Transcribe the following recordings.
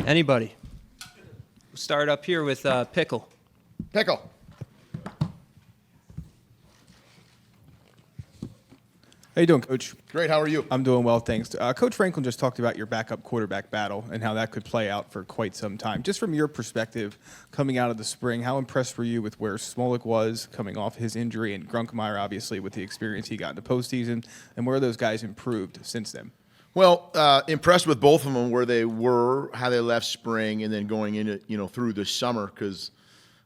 Anybody? We'll start up here with Pickle. Pickle. How you doing, Coach? Great. How are you? I'm doing well, thanks. Coach Franklin just talked about your backup quarterback battle and how that could play out for quite some time. Just from your perspective, coming out of the spring, how impressed were you with where Smolik was coming off his injury and Grunkemeyer, obviously, with the experience he got in the postseason, and where those guys improved since then? Well, impressed with both of them, where they were, how they left spring, and then going into through the summer, because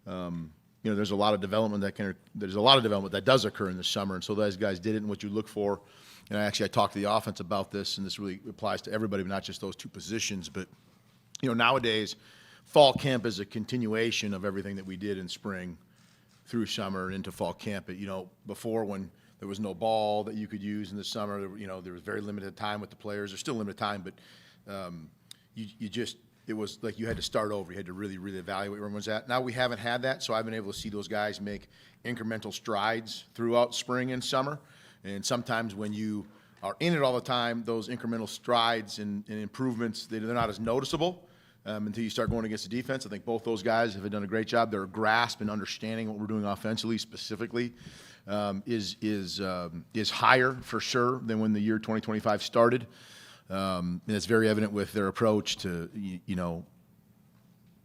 there's a lot of development that does occur in the summer, and so those guys did it and what you look for. And I talked to the offense about this, and this really applies to everybody, but not just those two positions. But nowadays, fall camp is a continuation of everything that we did in spring through summer and into fall camp. But before, when there was no ball that you could use in the summer, there was very limited time with the players. There's still limited time, but it was like you had to start over. You had to really, really evaluate where everyone's at. Now we haven't had that, so I've been able to see those guys make incremental strides throughout spring and summer. And sometimes when you are in it all the time, those incremental strides and improvements, they're not as noticeable until you start going against the defense. I think both those guys have done a great job. Their grasp and understanding what we're doing offensively specifically is higher for sure than when the year 2025 started. And it's very evident with their approach to,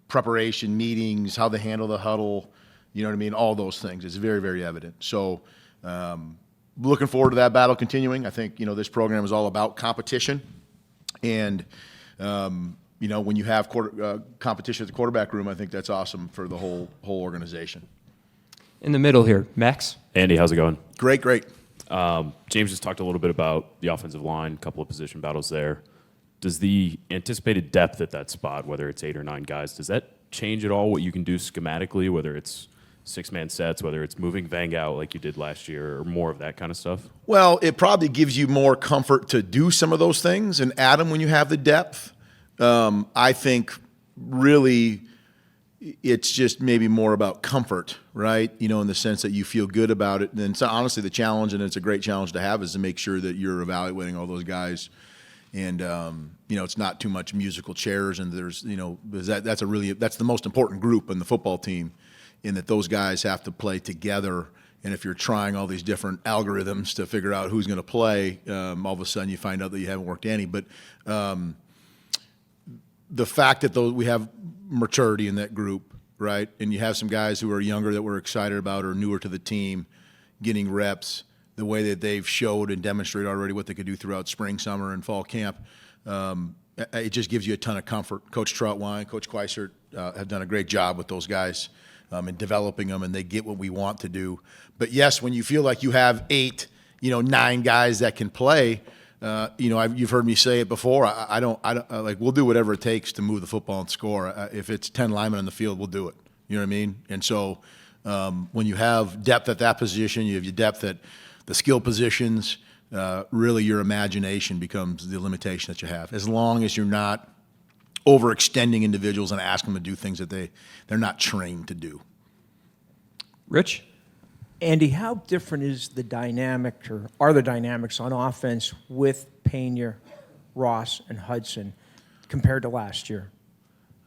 preparation, meetings, how they handle the huddle, all those things. It's very, very evident. So looking forward to that battle continuing. I think, this program is all about competition. And, when you have competition at the quarterback room, I think that's awesome for the whole organization. In the middle here, Max. Andy, how's it going? Great. James just talked a little bit about the offensive line, a couple of position battles there. Does the anticipated depth at that spot, whether it's 8 or 9 guys, does that change at all what you can do schematically, whether it's 6-man sets, whether it's moving Vang out like you did last year, or more of that kind of stuff? Well, it probably gives you more comfort to do some of those things and add them when you have the depth. I think really it's just maybe more about comfort, right? In the sense that you feel good about it. And so honestly, the challenge, and it's a great challenge to have, is to make sure that you're evaluating all those guys. And, it's not too much musical chairs. And there's, that's the most important group in the football team, in that those guys have to play together. And if you're trying all these different algorithms to figure out who's going to play, all of a sudden you find out that you haven't worked any. But the fact that we have maturity in that group, right? And you have some guys who are younger that we're excited about or newer to the team getting reps, the way that they've showed and demonstrated already what they could do throughout spring, summer, and fall camp. It just gives you a ton of comfort. Coach Troutwine, Coach Quisert have done a great job with those guys in developing them, and they get what we want to do. But yes, when you feel like you have 8, 9 guys that can play, you've heard me say it before. I don't we'll do whatever it takes to move the football and score. If it's 10 linemen on the field, we'll do it. You know what I mean? And so when you have depth at that position, you have your depth at the skill positions, really your imagination becomes the limitation that you have. As long as you're not overextending individuals and asking them to do things that they're not trained to do. Rich? Andy, how different is the dynamic, or are the dynamics on offense with Pena, Ross, and Hudson compared to last year?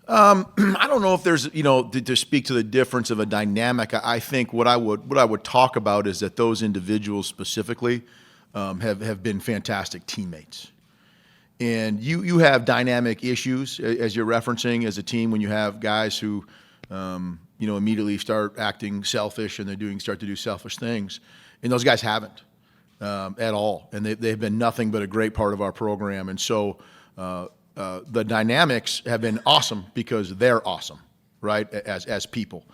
I don't know if there's, to speak to the difference of a dynamic. I think what I would talk about is that those individuals specifically have been fantastic teammates. And you have dynamic issues, as you're referencing, as a team, when you have guys who immediately start acting selfish and start to do selfish things. And those guys haven't at all. And they've been nothing but a great part of our program. And so the dynamics have been awesome because they're awesome, right, as people.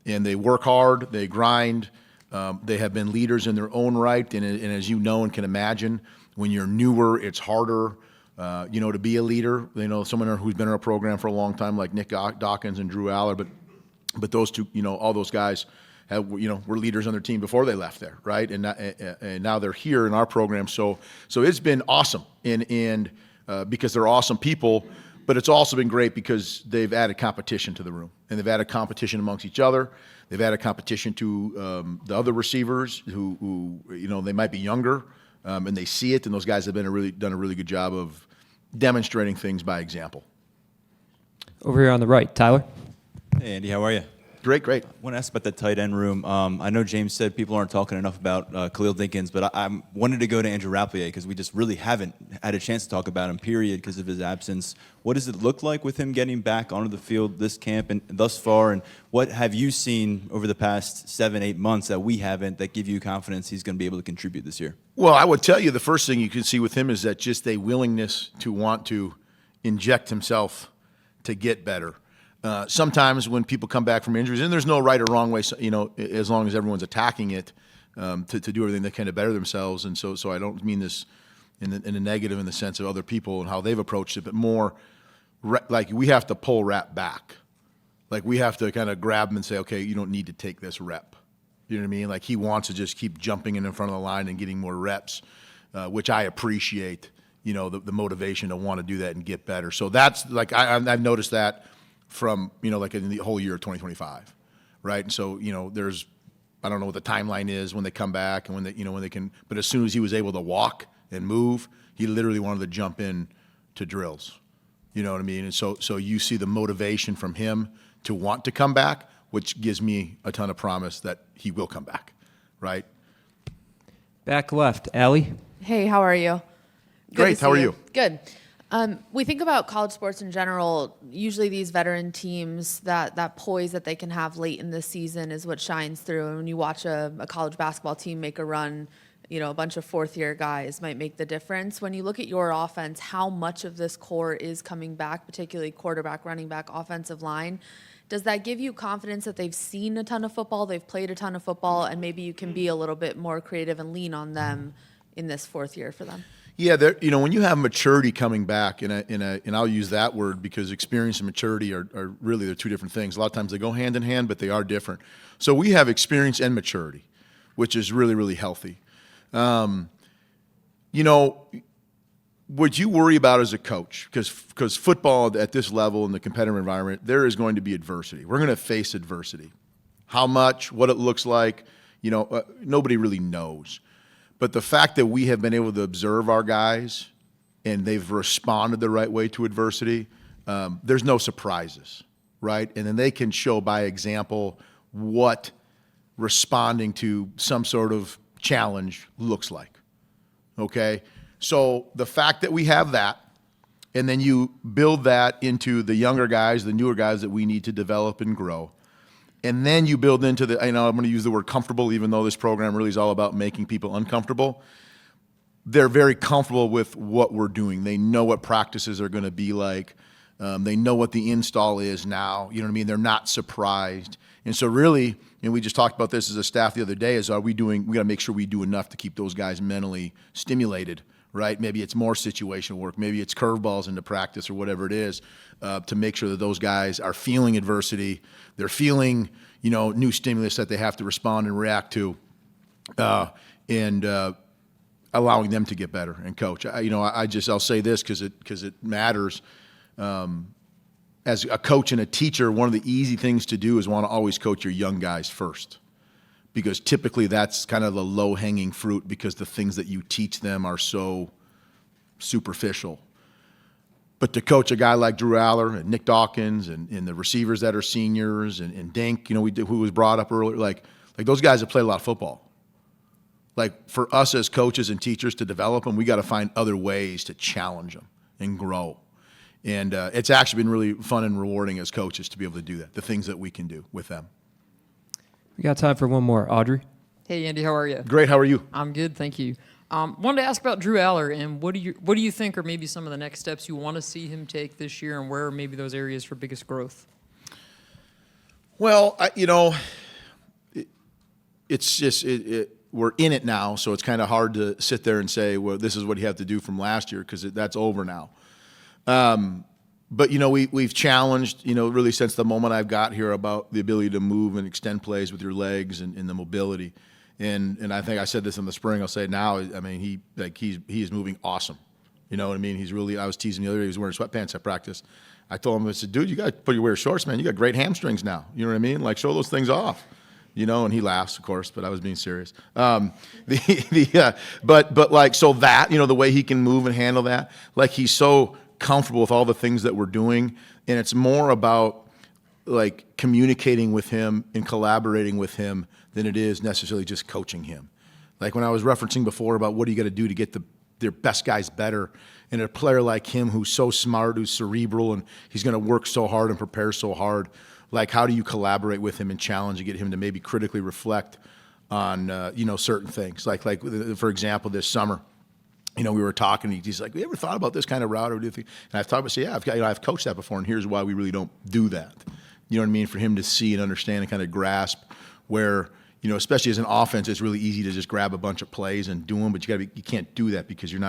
And they work hard, they grind, they have been leaders in their own right. And as you know and can imagine, when you're newer, it's harder, to be a leader. Someone who's been in our program for a long time, like Nick Dawkins and Drew Aller, but those two, all those guys were leaders on their team before they left there, right? And now they're here in our program. So it's been awesome, and because they're awesome people, but it's also been great because they've added competition to the room, and they've added competition amongst each other. They've added competition to the other receivers who they might be younger, and they see it, and those guys have done a really good job of demonstrating things by example. Over here on the right, Tyler. Hey, Andy, how are you? Great, great. I want to ask about the tight end room. I know James said people aren't talking enough about Khalil Dinkins, but I wanted to go to Andrew Rapplier because we just really haven't had a chance to talk about him, period, because of his absence. What does it look like with him getting back onto the field this camp and thus far? And what have you seen over the past 7-8 months that we haven't that give you confidence he's going to be able to contribute this year? Well, I would tell you the first thing you can see with him is that just a willingness to want to inject himself to get better. Sometimes when people come back from injuries, and there's no right or wrong way, as long as everyone's attacking it, to do everything they can to better themselves. And so I don't mean this in a negative in the sense of other people and how they've approached it, but more like we have to pull Rap back. Like we have to kind of grab him and say, okay, you don't need to take this rep. You know what I mean? Like he wants to just keep jumping in front of the line and getting more reps, which I appreciate, the motivation to want to do that and get better. So that's like, I've noticed that from, like in the whole year of 2025, right? And so, I don't know what the timeline is when they come back and when they can, but as soon as he was able to walk and move, he literally wanted to jump in to drills. You know what I mean? And so you see the motivation from him to want to come back, which gives me a ton of promise that he will come back, right? Back left, Allie. Hey, how are you? Good Great, to see how are you? Good. We think about college sports in general. Usually these veteran teams, that poise that they can have late in the season is what shines through. And when you watch a college basketball team make a run, a bunch of fourth-year guys might make the difference. When you look at your offense, how much of this core is coming back, particularly quarterback, running back, offensive line? Does that give you confidence that they've seen a ton of football, they've played a ton of football, and maybe you can be a little bit more creative and lean on them in this fourth year for them? Yeah, when you have maturity coming back, and I'll use that word because experience and maturity are really they're two different things. A lot of times they go hand in hand, but they are different. So we have experience and maturity, which is really, really healthy. What you worry about as a coach, because football at this level in the competitive environment, there is going to be adversity. We're going to face adversity. How much, what it looks like, nobody really knows. But the fact that we have been able to observe our guys and they've responded the right way to adversity, there's no surprises, right? And then they can show by example what responding to some sort of challenge looks like, okay? So the fact that we have that, and then you build that into the younger guys, the newer guys that we need to develop and grow, and then you build into I'm going to use the word comfortable, even though this program really is all about making people uncomfortable. They're very comfortable with what we're doing. They know what practices are going to be like. They know what the install is now. You know what I mean? They're not surprised. And so really, and we just talked about this as a staff the other day, is we got to make sure we do enough to keep those guys mentally stimulated, right? Maybe it's more situational work. Maybe it's curveballs into practice or whatever it is, to make sure that those guys are feeling adversity. They're feeling, new stimulus that they have to respond and react to, and allowing them to get better. And coach, I'll say this because it matters. As a coach and a teacher, one of the easy things to do is want to always coach your young guys first, because typically that's kind of the low-hanging fruit because the things that you teach them are so superficial. But to coach a guy like Drew Aller and Nick Dawkins and the receivers that are seniors and Dink, who was brought up earlier, like those guys have played a lot of football. Like for us as coaches and teachers to develop them, we got to find other ways to challenge them and grow. And it's actually been really fun and rewarding as coaches to be able to do that, the things that we can do with them. We got time for one more. Audrey. Hey, Andy, how are you? Great, how are you? I'm good, thank you. Wanted to ask about Drew Aller, and what do you think are maybe some of the next steps you want to see him take this year, and where are maybe those areas for biggest growth? Well, it's just we're in it now, so it's kind of hard to sit there and say, well, this is what you have to do from last year because that's over now. But we've challenged really since the moment I've got here about the ability to move and extend plays with your legs and the mobility. And I think I said this in the spring. I'll say it now. I mean, he is moving awesome. You know what I mean? He's really. I was teasing the other day. He was wearing sweatpants at practice. I told him, I said, dude, you got to wear shorts, man. You got great hamstrings now. You know what I mean? Like show those things off. And he laughs, of course, but I was being serious. But like so that the way he can move and handle that, like he's so comfortable with all the things that we're doing, and it's more about like communicating with him and collaborating with him than it is necessarily just coaching him. Like when I was referencing before about what do you got to do to get their best guys better, and a player like him who's so smart, who's cerebral, and he's going to work so hard and prepare so hard, like how do you collaborate with him and challenge and get him to maybe critically reflect on certain things, like for example this summer. We were talking. He's like, "You ever thought about this kind of route or do you think?" And I've talked about, yeah, I've coached that before, and here's why we really don't do that. You know what I mean? For him to see and understand and kind of grasp where, especially as an offense, it's really easy to just grab a bunch of plays and do them, but you can't do that because you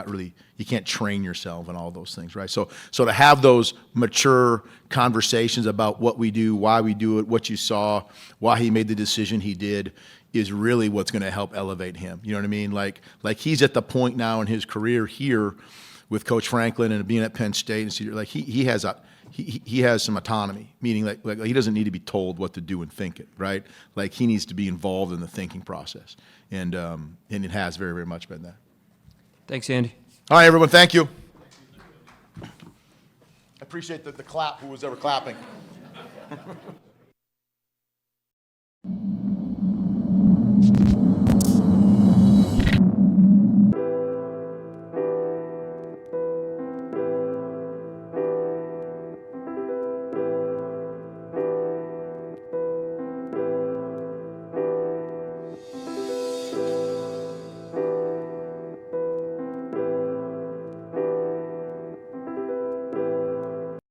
can't train yourself and all those things, right? So to have those mature conversations about what we do, why we do it, what you saw, why he made the decision he did, is really what's going to help elevate him. You know what I mean? Like he's at the point now in his career here with Coach Franklin and being at Penn State, and so like he has some autonomy, meaning like he doesn't need to be told what to do and think it, right? Like he needs to be involved in the thinking process, and it has very, very much been that. Thanks, Andy. All right, everyone, thank you. I appreciate the clap. Who was ever clapping?